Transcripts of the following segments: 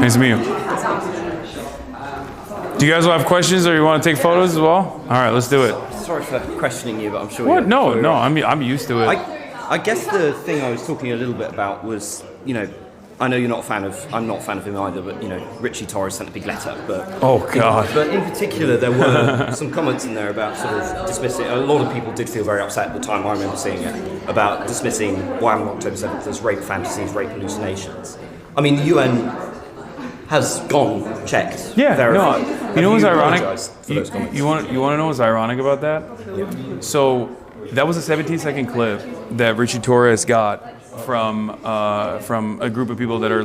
Nice to meet you. Do you guys have questions or you want to take photos as well? All right, let's do it. Sorry for questioning you, but I'm sure. What? No, I'm used to it. I guess the thing I was talking a little bit about was, I know you're not a fan of. I'm not a fan of him either, but Richie Torres sent a big letter. But oh god! But in particular, there were some comments in there about sort of dismissing. A lot of people did feel very upset at the time. I remember seeing it about dismissing what happened on October 7th as rape fantasies, rape hallucinations. I mean, the UN has gone checked. Yeah, verified. No. You know what's ironic? You want to know what's ironic about that? Yeah. So that was a 17-second clip that Richie Torres got from a group of people that are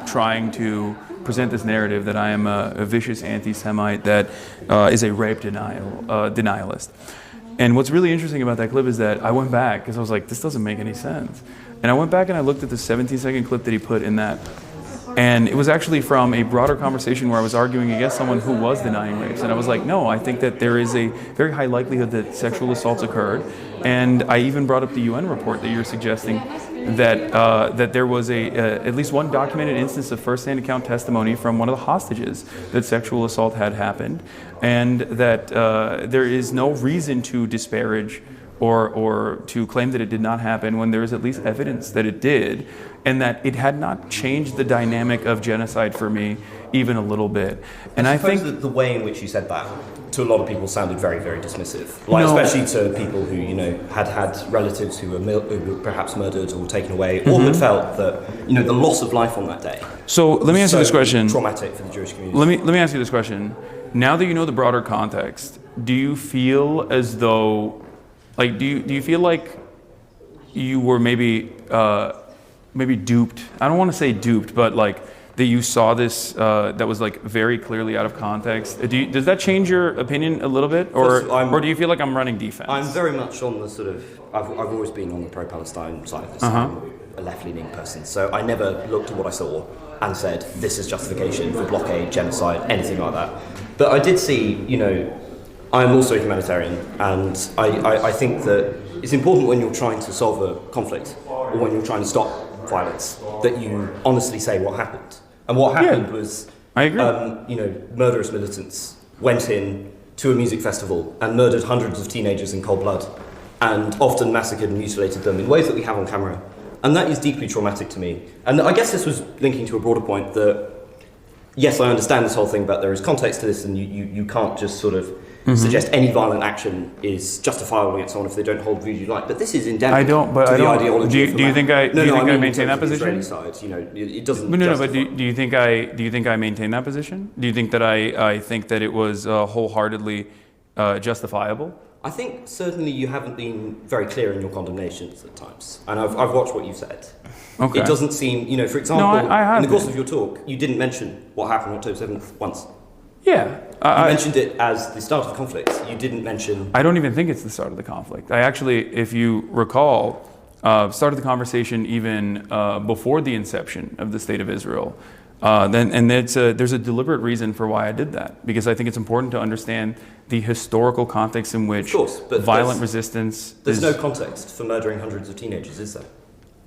trying to present this narrative that I am a vicious anti-Semite that is a rape denialist. And what's really interesting about that clip is that I went back because I was like, this doesn't make any sense. And I went back and I looked at the 17-second clip that he put in that. And it was actually from a broader conversation where I was arguing against someone who was denying rapes. And I was like, no, I think that there is a very high likelihood that sexual assaults occurred. And I even brought up the UN report that you're suggesting that there was at least one documented instance of first-hand account testimony from one of the hostages that sexual assault had happened. And that there is no reason to disparage or to claim that it did not happen when there is at least evidence that it did, and that it had not changed the dynamic of genocide for me even a little bit. And I think that the way in which you said that to a lot of people sounded very, very dismissive. Especially to people who had relatives who were perhaps murdered or taken away, or had felt that the loss of life on that day. So let me ask you this question. Traumatic for the Jewish community. Let me ask you this question. Now that you know the broader context, do you feel as though, do you feel like you were maybe duped? I don't want to say duped, but that you saw this that was very clearly out of context. Does that change your opinion a little bit, or do you feel like I'm running defense? I'm very much on the sort of. I've always been on the pro-Palestine side of this. I'm a left-leaning person, so I never looked at what I saw and said this is justification for blockade, genocide, anything like that. But I did see, I'm also a humanitarian, and I think that it's important when you're trying to solve a conflict or when you're trying to stop violence that you honestly say what happened. And what happened was, I agree. Murderous militants went in to a music festival and murdered hundreds of teenagers in cold blood, and often massacred and mutilated them in ways that we have on camera. And that is deeply traumatic to me. And I guess this was linking to a broader point that, yes, I understand this whole thing about there is context to this, and you can't just sort of suggest any violent action is justifiable against someone if they don't hold views you like. But this is endemic to the ideology. Do you think I maintain that position? Side, it doesn't. But do you think I maintain that position? Do you think that I think that it was wholeheartedly justifiable? I think certainly you haven't been very clear in your condemnations at times, and I've watched what you've said. Okay. It doesn't seem, for example, I in the course of your talk, you didn't mention what happened on October 7th once. Yeah. You mentioned it as the start of the conflict. You didn't mention... I don't even think it's the start of the conflict. I actually, if you recall, started the conversation even before the inception of the State of Israel. There's a deliberate reason for why I did that, because I think it's important to understand the historical context in which violent resistance There's no context for murdering hundreds of teenagers, is there?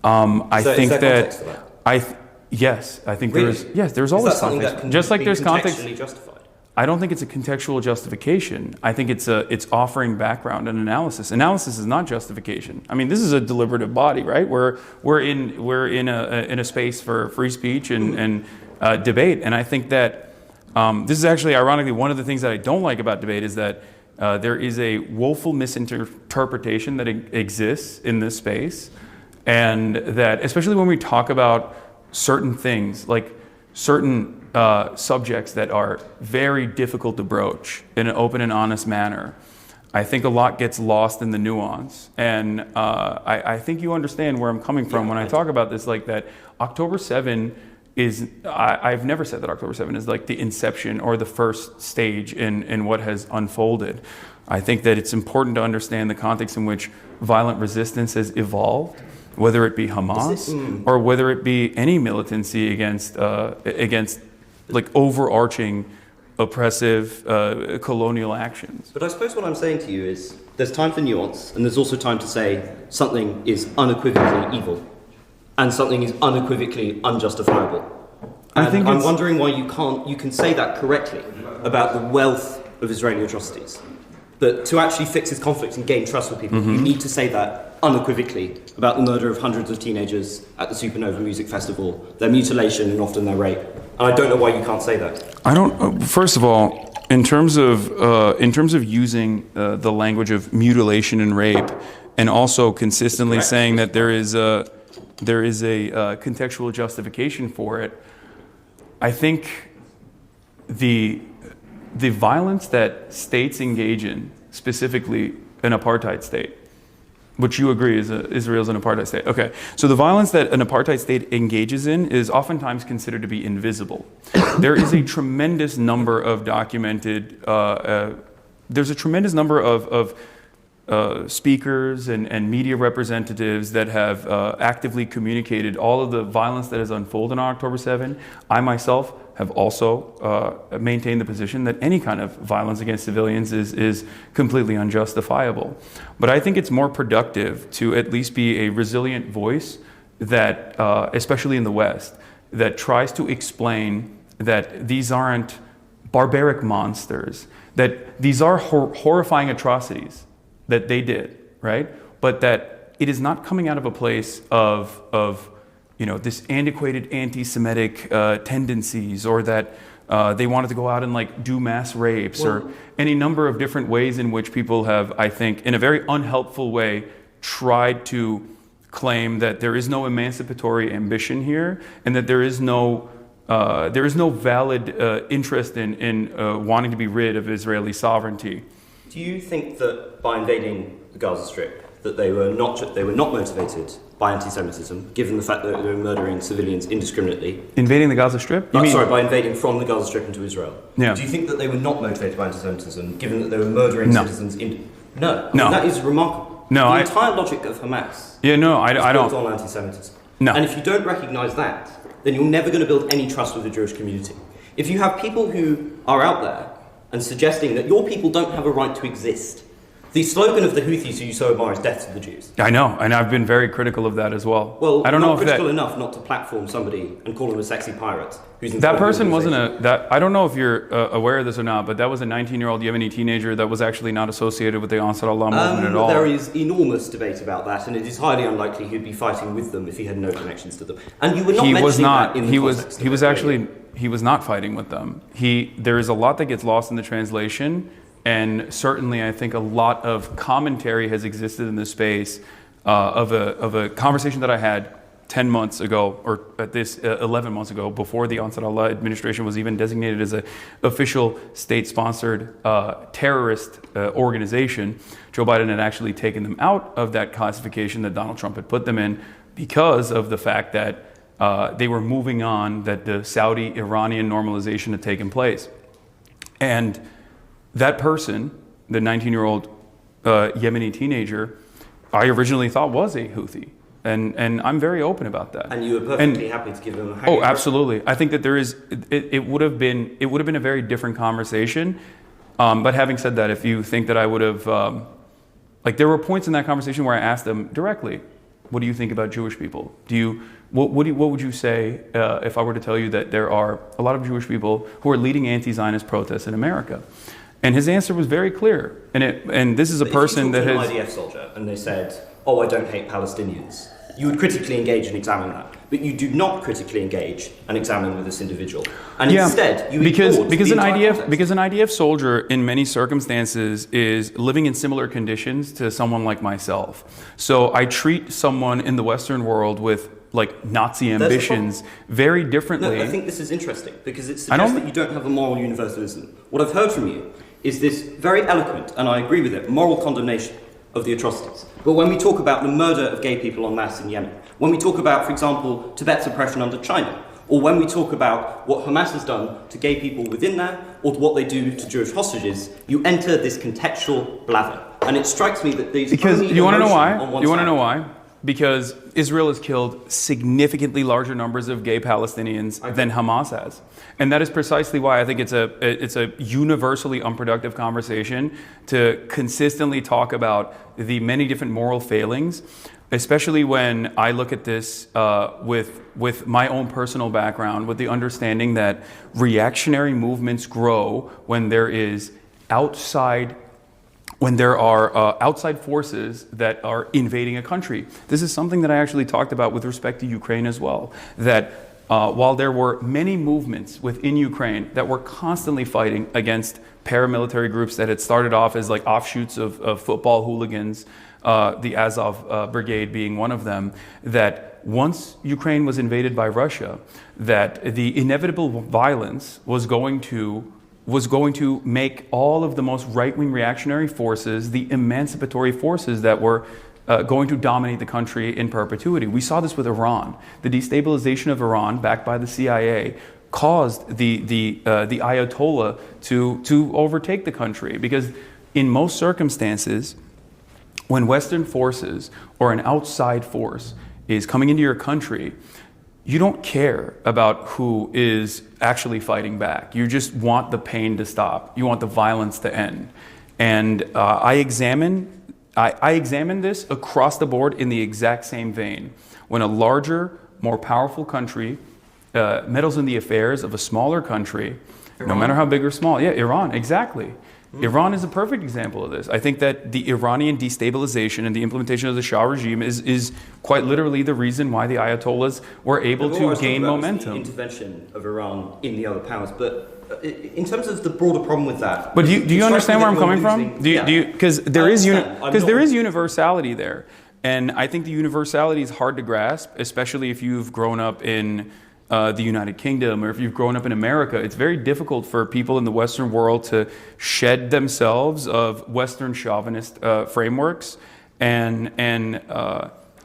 I think is there context for that? Yes, I think really? There's always is that something context. That can just like be there's context. Contextually justified? I don't think it's a contextual justification. I think it's offering background and analysis. Analysis is not justification. I mean, this is a deliberative body, right? We're in a space for free speech and debate, and I think that this is actually ironically one of the things that I don't like about debate is that there is a woeful misinterpretation that exists in this space, and that especially when we talk about certain things like certain subjects that are very difficult to broach in an open and honest manner, I think a lot gets lost in the nuance. And I think you understand where I'm coming from when I talk about this, like that October 7 is, I've never said that October 7 is like the inception or the first stage in what has unfolded. I think that it's important to understand the context in which violent resistance has evolved, whether it be Hamas or whether it be any militancy against like overarching oppressive colonial actions. But I suppose what I'm saying to you is there's time for nuance, and there's also time to say something is unequivocally evil and something is unequivocally unjustifiable. And I'm wondering why you can say that correctly about the wealth of Israeli atrocities. But to actually fix this conflict and gain trust with people, you need to say that unequivocally about the murder of hundreds of teenagers at the Supernova Music Festival, their mutilation and often their rape. And I don't know why you can't say that. I don't. First of all, in terms of using the language of mutilation and rape, and also consistently saying that there is a contextual justification for it, I think the violence that states engage in, specifically an apartheid state, which you agree is Israel's an apartheid state. Okay, so the violence that an apartheid state engages in is oftentimes considered to be invisible. There is a tremendous number of documented, there's a tremendous number of speakers and media representatives that have actively communicated all of the violence that has unfolded on October 7. I myself have also maintained the position that any kind of violence against civilians is completely unjustifiable. But I think it's more productive to at least be a resilient voice that, especially in the West, that tries to explain that these aren't barbaric monsters, that these are horrifying atrocities that they did, right? But that it is not coming out of a place of this antiquated anti-Semitic tendencies, or that they wanted to go out and like do mass rapes, or any number of different ways in which people have, I think, in a very unhelpful way, tried to claim that there is no emancipatory ambition here, and that there is no valid interest in wanting to be rid of Israeli sovereignty. Do you think that by invading the Gaza Strip, that they were not motivated by anti-Semitism, given the fact that they were murdering civilians indiscriminately? Invading the Gaza Strip? By invading from the Gaza Strip into Israel. Yeah. Do you think that they were not motivated by anti-Semitism, given that they were murdering citizens? No. No. That is remarkable. No, the entire logic of Hamas I don't. built on anti-Semitism. No. And if you don't recognise that, then you're never going to build any trust with the Jewish community. If you have people who are out there and suggesting that your people don't have a right to exist, the slogan of the Houthis, who you so admire, is "Death to the Jews." I know, and I've been very critical of that as well. Well, I don't know if critical enough not to platform somebody and call him a sexy pirate. That person wasn't I don't know if you're aware of this or not, but that was a 19-year-old Yemeni teenager that was actually not associated with the Ansar Allah movement at all. There is enormous debate about that, and it is highly unlikely he'd be fighting with them if he had no connections to them. And you were not mentioning that in the context of it. He was not fighting with them. There is a lot that gets lost in the translation, and certainly I think a lot of commentary has existed in this space of a conversation that I had 10 months ago, or at this 11 months ago, before the Ansar Allah administration was even designated as an official state-sponsored terrorist organization. Joe Biden had actually taken them out of that classification that Donald Trump had put them in because of the fact that they were moving on, that the Saudi-Iranian normalization had taken place. And that person, the 19-year-old Yemeni teenager, I originally thought was a Houthi. And I'm very open about that. And you were perfectly happy to give them a hang. Oh, absolutely. I think that it would have been a very different conversation. But having said that, if you think that I would have, there were points in that conversation where I asked them directly, what do you think about Jewish people? What would you say if I were to tell you that there are a lot of Jewish people who are leading anti-Zionist protests in America? And his answer was very clear. And this is a person that has... If you talked to an IDF soldier and they said, "Oh, I don't hate Palestinians," you would critically engage and examine that. But you do not critically engage and examine with this individual. And instead, you because an IDF IDF soldier in many circumstances is living in similar conditions to someone like myself. So I treat someone in the Western world with Nazi ambitions very differently. No, I think this is interesting because it suggests that you don't have a moral universalism. What I've heard from you is this very eloquent, and I agree with it, moral condemnation of the atrocities. But when we talk about the murder of gay people en masse in Yemen, when we talk about, for example, Tibet's oppression under China, or when we talk about what Hamas has done to gay people within there, or what they do to Jewish hostages, you enter this contextual blather. And it strikes me that these... Because you want to know why? You want to know why? Because Israel has killed significantly larger numbers of gay Palestinians than Hamas has. And that is precisely why I think it's a universally unproductive conversation to consistently talk about the many different moral failings especially when I look at this with my own personal background, with the understanding that reactionary movements grow when there are outside forces that are invading a country. This is something that I actually talked about with respect to Ukraine as well, that while there were many movements within Ukraine that were constantly fighting against paramilitary groups that had started off as like offshoots of football hooligans, the Azov Brigade being one of them, that once Ukraine was invaded by Russia, that the inevitable violence was going to make all of the most right-wing reactionary forces the emancipatory forces that were going to dominate the country in perpetuity. We saw this with Iran. The destabilization of Iran, backed by the CIA, caused the Ayatollah to overtake the country, because in most circumstances, when Western forces or an outside force is coming into your country, you don't care about who is actually fighting back. You just want the pain to stop. You want the violence to end. And I examine this across the board in the exact same vein. When a larger, more powerful country meddles in the affairs of a smaller country, Iran. No matter how big or small. Yeah, Iran, exactly. Iran is a perfect example of this. I think that the Iranian destabilization and the implementation of the Shah regime is quite literally the reason why the Ayatollahs were able to gain momentum. The intervention of Iran in the other powers, but in terms of the broader problem with that. But do you understand where I'm coming from? Because there is universality there, and I think the universality is hard to grasp, especially if you've grown up in the United Kingdom, or if you've grown up in America. It's very difficult for people in the Western world to shed themselves of Western chauvinist frameworks and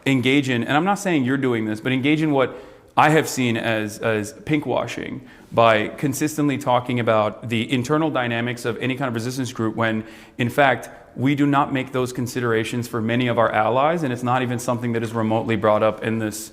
engage in, and I'm not saying you're doing this, but engage in what I have seen as pinkwashing by consistently talking about the internal dynamics of any kind of resistance group, when in fact we do not make those considerations for many of our allies, and it's not even something that is remotely brought up in this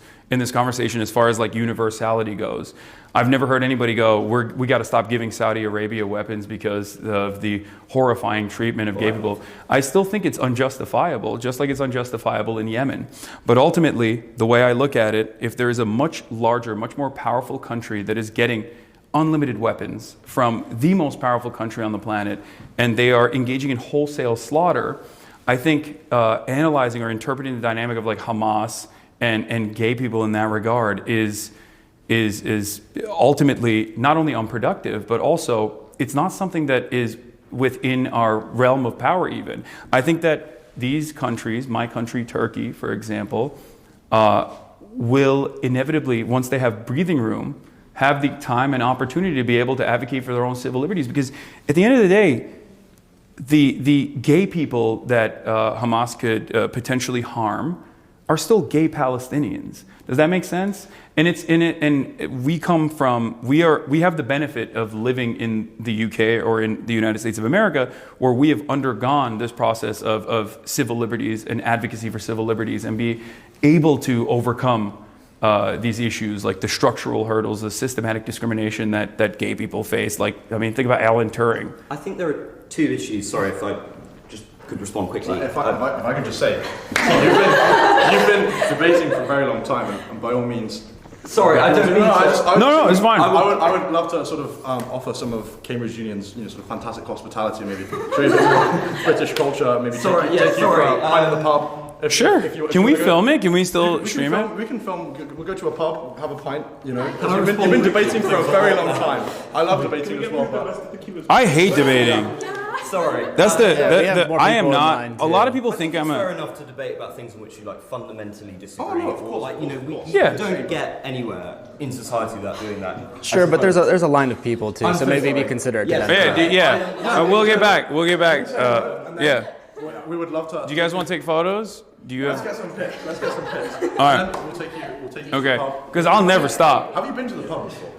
conversation as far as like universality goes. I've never heard anybody go, we got to stop giving Saudi Arabia weapons because of the horrifying treatment of gay people. I still think it's unjustifiable, just like it's unjustifiable in Yemen. But ultimately, the way I look at it, if there is a much larger, much more powerful country that is getting unlimited weapons from the most powerful country on the planet, and they are engaging in wholesale slaughter, I think analyzing or interpreting the dynamic of like Hamas and gay people in that regard is ultimately not only unproductive, but also it's not something that is within our realm of power even. I think that these countries, my country, Turkey, for example, will inevitably, once they have breathing room, have the time and opportunity to be able to advocate for their own civil liberties. Because at the end of the day, the gay people that Hamas could potentially harm are still gay Palestinians. Does that make sense? And it's in it, and we have the benefit of living in the UK or in the United States of America, where we have undergone this process of civil liberties and advocacy for civil liberties, and be able to overcome these issues, like the structural hurdles, the systematic discrimination that gay people face. Like, I mean, think about Alan Turing. I think there are two issues. Sorry if I just could respond quickly. If I can just say, you've been debating for a very long time, and by all means. Sorry, I don't mean to. No, it's fine. I would love to sort of offer some of Cambridge Union's sort of fantastic hospitality, maybe trade British culture, maybe take you for a pint in the pub. Sure. Can we film it? Can we still stream it? We can film. We'll go to a pub, have a pint. You know, because you've been debating for a very long time. I love debating as well. But I hate debating. Sorry. That's I am not. A lot of people think I'm fair enough to debate about things in which you like fundamentally disagree. Oh, no, of course, like, you know, we Yeah. don't get anywhere in society without doing that. Sure, but there's a line of people too, so maybe be considerate. Yeah. We'll get back. Yeah. We would love to. Do you guys want to take photos? Let's get some pics. All right. We'll take you. Okay. Because I'll never stop. Have you been to the pub before?